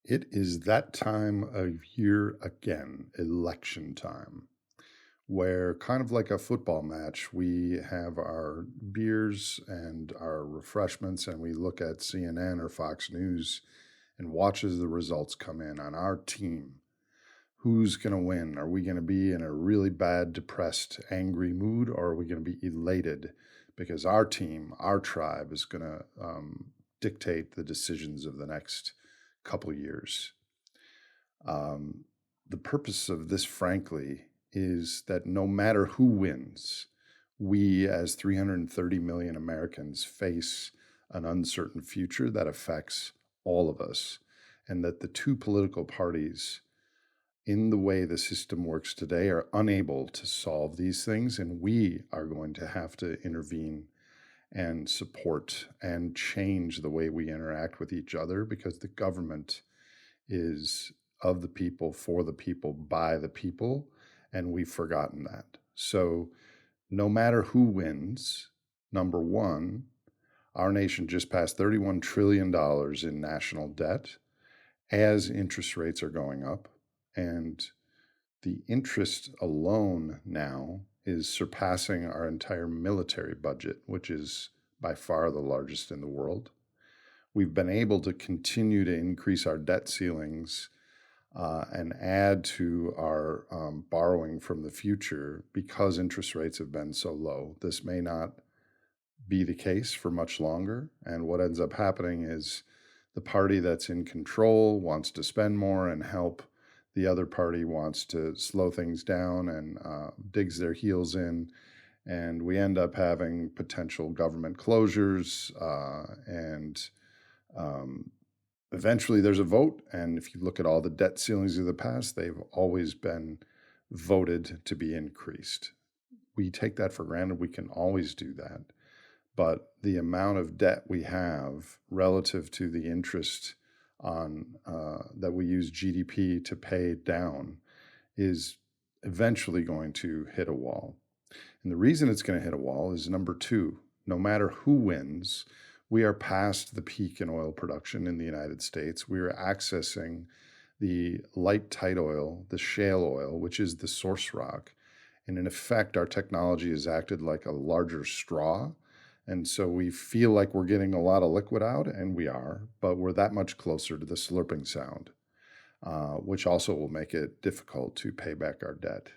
It is that time of year again, election time, where kind of like a football match, we have our beers and our refreshments, and we look at CNN or Fox News and watch as the results come in on our team. Who's going to win? Are we going to be in a really bad, depressed, angry mood, or are we going to be elated because our team, our tribe, is going to dictate the decisions of the next couple years? Um, the purpose of this, frankly, is that no matter who wins, we as 330 million Americans face an uncertain future that affects all of us, and that the two political parties, in the way the system works today, are unable to solve these things, and we are going to have to intervene and support and change the way we interact with each other because the government is of the people, for the people, by the people, and we've forgotten that. So, no matter who wins, number one, our nation just passed $31 trillion in national debt as interest rates are going up. And the interest alone now is surpassing our entire military budget, which is by far the largest in the world. We've been able to continue to increase our debt ceilings and add to our borrowing from the future because interest rates have been so low. This may not be the case for much longer. And what ends up happening is the party that's in control wants to spend more and help. The other party wants to slow things down and digs their heels in. And we end up having potential government closures and eventually there's a vote. And if you look at all the debt ceilings of the past, they've always been voted to be increased. We take that for granted. We can always do that. But the amount of debt we have relative to the interest on that we use GDP to pay down is eventually going to hit a wall. And the reason it's going to hit a wall is number two, no matter who wins, we are past the peak in oil production in the United States. We are accessing the light tight oil, the shale oil, which is the source rock. And in effect, our technology has acted like a larger straw. And so we feel like we're getting a lot of liquid out, and we are, but we're that much closer to the slurping sound, which also will make it difficult to pay back our debt.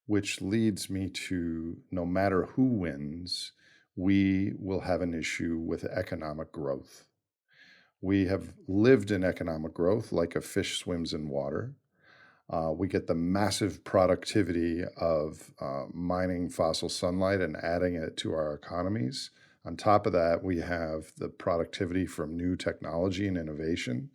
Which leads me to no matter who wins, we will have an issue with economic growth. We have lived in economic growth like a fish swims in water. We get the massive productivity of mining fossil sunlight and adding it to our economies. On top of that, we have the productivity from new technology and innovation.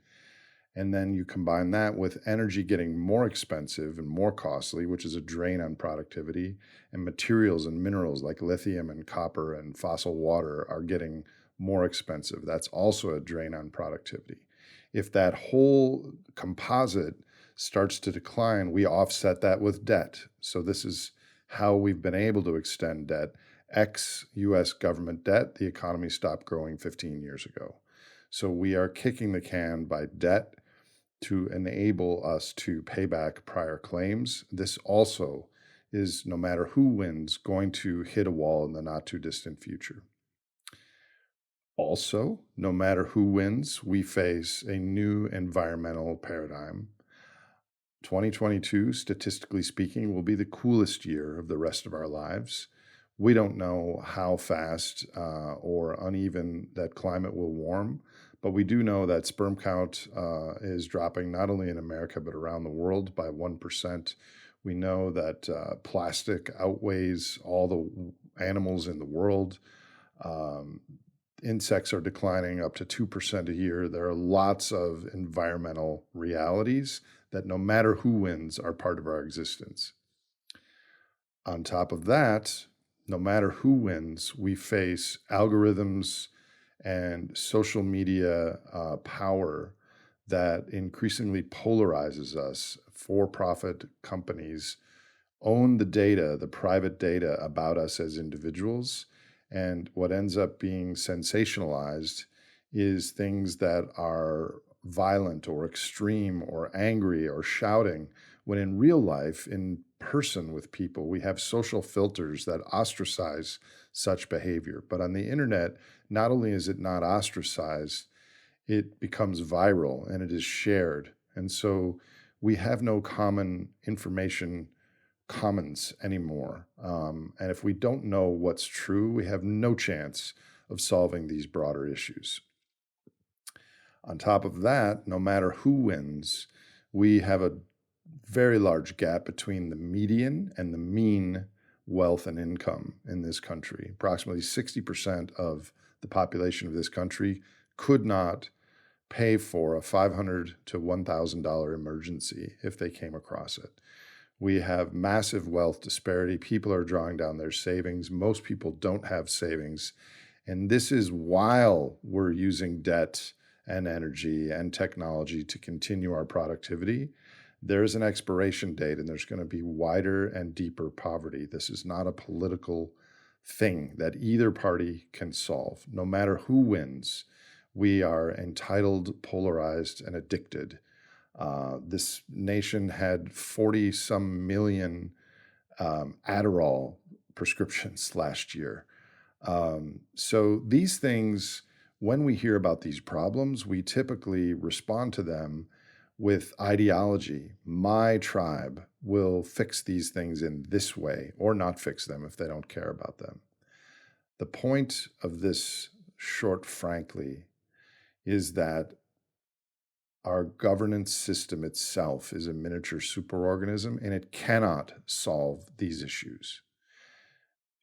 And then you combine that with energy getting more expensive and more costly, which is a drain on productivity, and materials and minerals like lithium and copper and fossil water are getting more expensive. That's also a drain on productivity. If that whole composite starts to decline, we offset that with debt. So this is how we've been able to extend debt. Ex-US government debt, the economy stopped growing 15 years ago. So we are kicking the can by debt to enable us to pay back prior claims. This also is, no matter who wins, going to hit a wall in the not too distant future. Also, no matter who wins, we face a new environmental paradigm. 2022, statistically speaking, will be the coolest year of the rest of our lives. We don't know how fast or uneven that climate will warm, but we do know that sperm count is dropping not only in America, but around the world by 1%. We know that plastic outweighs all the animals in the world. Insects are declining up to 2% a year. There are lots of environmental realities that no matter who wins are part of our existence. On top of that, no matter who wins, we face algorithms and social media power that increasingly polarizes us. For-profit companies own the data, the private data about us as individuals. And what ends up being sensationalized is things that are violent or extreme or angry or shouting, when in real life, in person with people, we have social filters that ostracize such behavior. But on the internet, not only is it not ostracized, it becomes viral and it is shared. And so we have no common information commons anymore. And if we don't know what's true, we have no chance of solving these broader issues. On top of that, no matter who wins, we have a very large gap between the median and the mean wealth and income in this country. Approximately 60% of the population of this country could not pay for a $500 to $1,000 emergency if they came across it. We have massive wealth disparity. People are drawing down their savings. Most people don't have savings. And this is while we're using debt and energy and technology to continue our productivity. There is an expiration date, and there's going to be wider and deeper poverty. This is not a political thing that either party can solve. No matter who wins, we are entitled, polarized, and addicted. This nation had 40 some million Adderall prescriptions last year. So these things, when we hear about these problems, we typically respond to them with ideology. My tribe will fix these things in this way, or not fix them if they don't care about them. The point of this short, frankly, is that our governance system itself is a miniature superorganism, and it cannot solve these issues.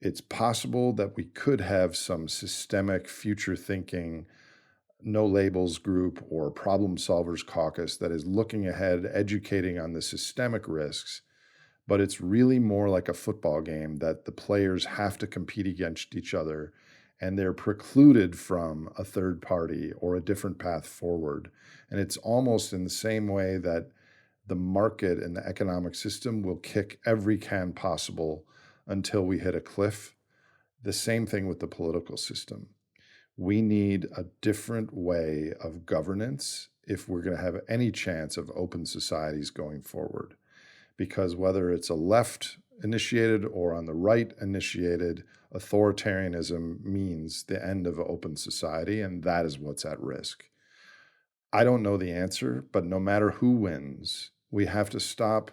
It's possible that we could have some systemic future thinking, no labels group or problem solvers caucus that is looking ahead, educating on the systemic risks, but it's really more like a football game that the players have to compete against each other, and they're precluded from a third party or a different path forward. And it's almost in the same way that the market and the economic system will kick every can possible until we hit a cliff. The same thing with the political system. We need a different way of governance if we're going to have any chance of open societies going forward. Because whether it's a left initiated or on the right initiated, authoritarianism means the end of open society, and that is what's at risk. I don't know the answer, but no matter who wins, we have to stop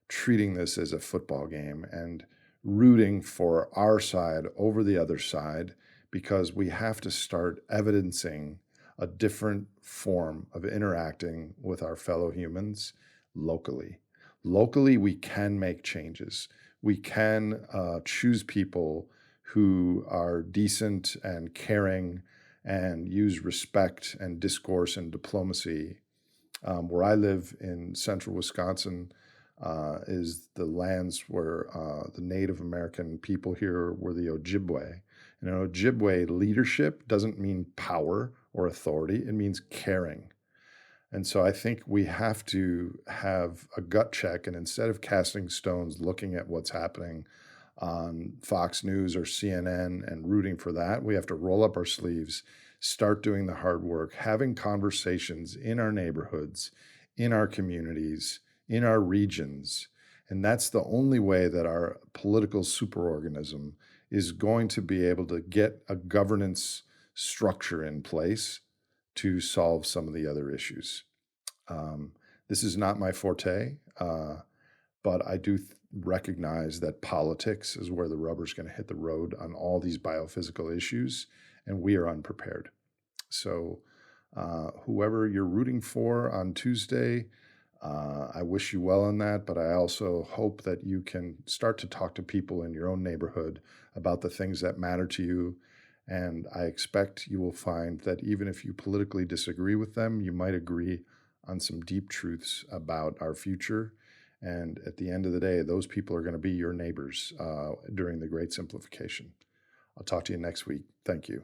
treating this as a football game and rooting for our side over the other side, because we have to start evidencing a different form of interacting with our fellow humans locally. Locally, we can make changes. We can choose people who are decent and caring and use respect and discourse and diplomacy. Where I live in central Wisconsin is the lands where the Native American people here were the Ojibwe. And in Ojibwe, leadership doesn't mean power or authority, it means caring. And so I think we have to have a gut check, and instead of casting stones, looking at what's happening on Fox News or CNN and rooting for that, we have to roll up our sleeves, start doing the hard work, having conversations in our neighborhoods, in our communities, in our regions. And that's the only way that our political superorganism is going to be able to get a governance structure in place to solve some of the other issues. This is not my forte, but I do recognize that politics is where the rubber's going to hit the road on all these biophysical issues, and we are unprepared. So, whoever you're rooting for on Tuesday, I wish you well on that, but I also hope that you can start to talk to people in your own neighborhood about the things that matter to you. And I expect you will find that even if you politically disagree with them, you might agree on some deep truths about our future. And at the end of the day, those people are going to be your neighbors during the Great Simplification. I'll talk to you next week. Thank you.